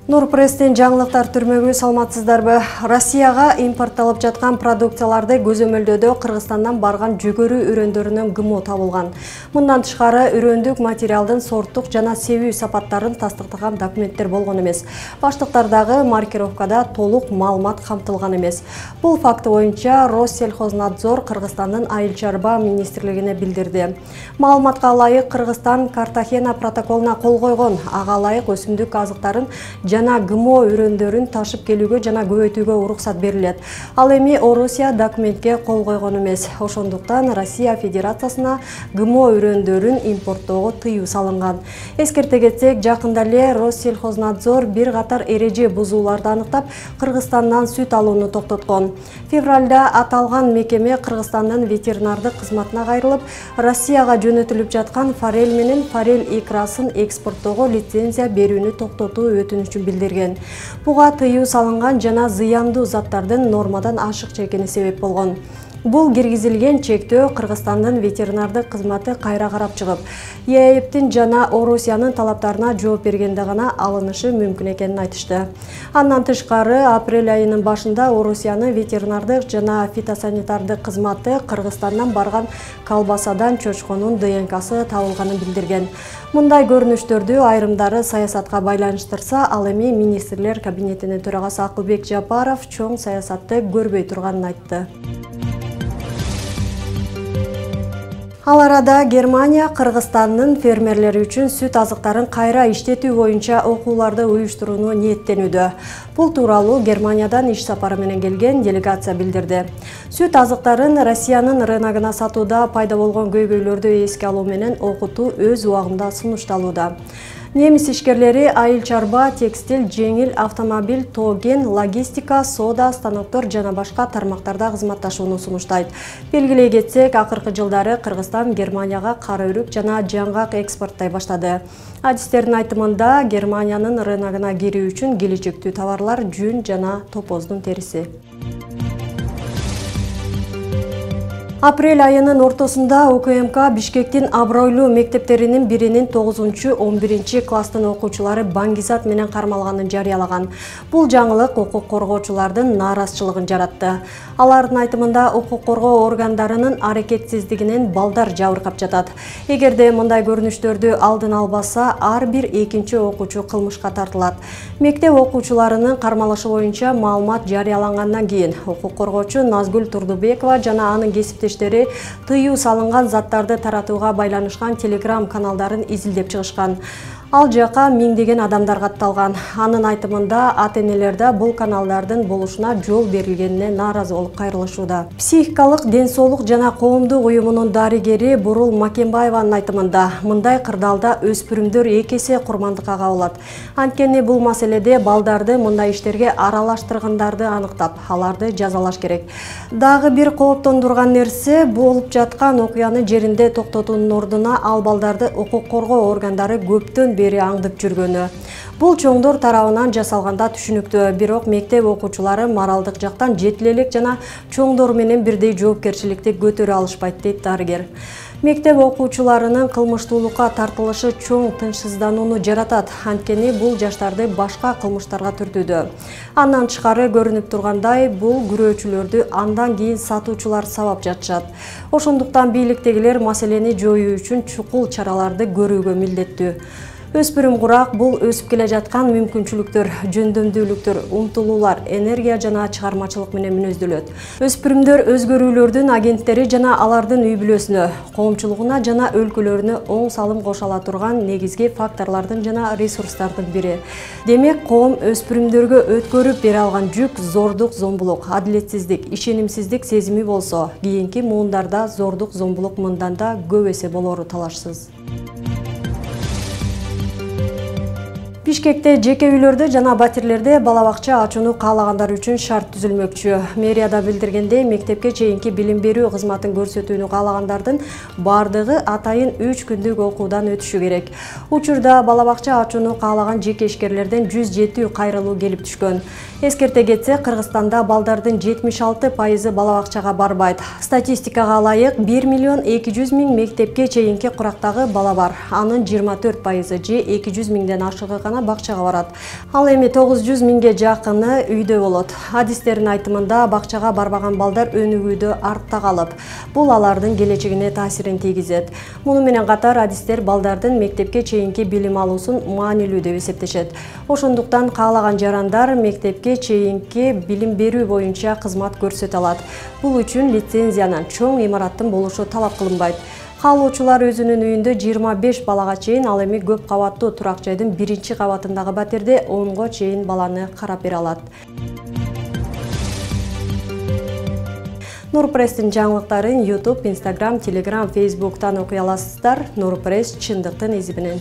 Нурпресстен жаңылыктар түрмөгү саламатсыздарбы? Россияга импортталып жаткан продукцияларды көзөмөлдөөдө Кыргызстандан барган жүгөрү үрөндөрүнөн ГМО табылган. Мындан тышкары үрөндүк материалдын сорттук жана себүү сапаттарын тастыктаган документтер болгон эмес. Баштыктардагы маркировкада толук маалымат камтылган эмес. Бул факты боюнча Россельхознадзор Кыргызстандын Айыл чарба министрлигине билдирди. Маалыматка ылайык Кыргызстан Картахена протоколуна кол койгон. Ага ылайык өсүмдүк азыктарын жана ГМО үрөндөрүн ташып келүүгө жана көбөйтүүгө уруксат берилет. Ал эми Орусия документке кол койгон эмес. Ошондуктан Россия Федерациясына ГМО үрөндөрүн импорттоого тыюу салынган. Эскерте кетсек, жакында эле Россельхознадзор бир катар эреже бузууларды аныктап, Кыргызстандан сүт алууну токтоткон. Февралда аталган мекеме Кыргызстандын ветеринардык кызматына кайрылып, Россияга жөнөтүлүп жаткан форель менен форель икрасын экспорттоого лицензия берүүнү токтотуу өтүнүчүн билдирген. Буга тыюу салынган жана зыяндуу заттардын нормадан ашыкча экени себеп болгон. Бул киргизилген чектөө Кыргызстандын ветеринардык кызматы кайра карап чыгып, ЕАЭПтин жана Орусиянын талаптарына жооп бергенде гана алынышы мүмкүн экенин айтышты. Андан тышкары апрель айынын башында Орусиянын ветеринардык жана фитосанитардык кызматы Кыргызстандан барган колбасадан чочконун ДНКсы табылганын билдирген. Мындай көрүнүштөрдү айрымдары саясатка байланыштырса, ал эми министрлер кабинетинин төрагасы Акылбек Жапаров чоң саясатты көрбөй турганын айтты. Ал арада Германия Кыргызстандын фермерлери үчүн сүт азыктарын кайра иштетүү боюнча окууларды уюштурууну ниеттенүүдө. Бул тууралуу Германиядан иш сапары менен келген делегация билдирди. Сүт азыктарын Россиянын рыногуна сатууда пайда болгон көйгөйлөрдү эске алуу менен окутуу өз убагында сунушталууда. Немис ишкерлери айыл чарба, текстиль, жеңил автомобиль, тоген, логистика, сода, станоктор жана башка тармактарда кызматташууну сунуштайт. Белгилей кетсек, акыркы жылдары Кыргызстан Германияга кара өрүк жана жаңгак экспорттой баштады. Адистердин айтымында Германиянын рыногуна кирүү үчүн келечектүү товарлар жүн жана топоздун териси. Апрель айынын ортосунда УКМК Бишкектин абройлуу мектептеринин биринин 9-11 класстын окуучулары баңгизат менен кармалганын жарыялаган. Бул жаңылык укук коргоочулардын нааразычылыгын жаратты. Алардын айтымында укук коргоо органдарынын аракетсиздигинен балдар жабыркап жатат. Эгерде мындай көрүнүштөрдү алдын албаса, ар бир экинчи окуучу кылмышка тартылат. Мектеп окуучуларынын кармалышы боюнча маалымат жарыялангандан кийин укук коргоочу Назгүл Турдубекова жана анын кесиптештери тыюу салынган заттарды таратууга байланышкан телеграм каналдарын изилдеп чыгышкан. Ал жака миңдеген адамдар катталган. Анын айтымында ата-энелерде бул каналдардын болушуна жол берилгенине нааразы болуп кайрылышууда. Психикалык ден соолук жана коомдук уюмунун дарыгери Бурул Макенбаеванын айтымында мындай кырдаалда өспүрүмдөр эки эсе курмандыкка кабылат. Анткени бул маселеде балдарды мындай иштерге аралаштыргандарды аныктап, аларды жазалаш керек. Дагы бир кооптондурган нерсе болуп жаткан окуяны жеринде токтотуунун ордуна ал балдарды укук коргоо органдары көптөн бери аңдып жүргөнү. Бул чоңдор тарабынан жасалганда түшүнүктүү, бирок мектеп окуучулары моралдык жактан жетилелик жана чоңдор менен бирдей жоопкерчиликти көтөрө алышпайт, дейт дарыгер. Мектеп окуучуларынын кылмыштуулукка тартылышы чоң тынчсызданууну жаратат, анткени бул жаштарды башка кылмыштарга түртүүдө. Андан тышкары көрүнүп тургандай, бул күрөөчүлөрдү андан кийин сатуучулар сабап жатышат. Ошондуктан бийликтегилер маселени жоюу үчүн чукул чараларды көрүүгө милдеттүү. Өспүрүм курак бул өсүп келе жаткан мүмкүнчүлүктөр, жөндөмдүүлүктөр, умтулуулар, энергия жана чыгармачылык менен мүнөздөлөт. Өспүрүмдөр өзгөрүүлөрдүн агенттери жана алардын үй бүлөсүнө, коомчулугуна жана өлкөлөрүнө оң салым кошо ала турган негизги факторлордун жана ресурстардын бири. Демек, коом өспүрүмдөргө өткөрүп бере алган жүк зордук, зомбулук, адилетсиздик, ишенимсиздик сезими болсо, кийинки муундарда зордук, зомбулук мындан да көп эсе болору талашсыз. Бишкекте жеке үйлөрдө жана батирлерде бала бакча ачууну каалагандар үчүн шарт түзүлмөкчү. Мэрияда билдиргендей, мектепке чейинки билим берүү кызматын көрсөтүүнү каалагандардын бардыгы атайын 3 күндүк окуудан өтүшү керек. Учурда бала бакча ачууну каалаган жеке ишкерлерден 107 кайрылуу келип түшкөн. Эскерте кетсе, Кыргызстанда балдардын 76% бала бакчага барбайт. Статистикага ылайык 1.200.000 мектепке чейинки курактагы бала бар. Анын 24% же 200.000ден ашыгы гана бакчага барат. Ал эми 900 миңге жакыны үйдө болот. Адистердин айтымында бакчага барбаган балдар өнүгүүдө артта калып, бул алардын келечегине таасирин тийгизет. Муну менен катар адистер балдардын мектепке чейинки билим алуусун маанилүү деп эсептешет. Ошондуктан каалаган жарандар мектепке чейинки билим берүү боюнча кызмат көрсөтө алат. Бул үчүн лицензиянын чоң имараттын болушу талап кылынбайт. Каалоочулар өзүнүн үйүндө 25 балага чейин, ал эми көп кабаттуу турак жайдын 1-кабатындагы батирде 10го чейин баланы карап бере алат. Нурпресстин жаңылыктарын YouTube, Instagram, Telegram, Facebook'tan окуй аласыздар. Нурпресс чындыктын изибинен.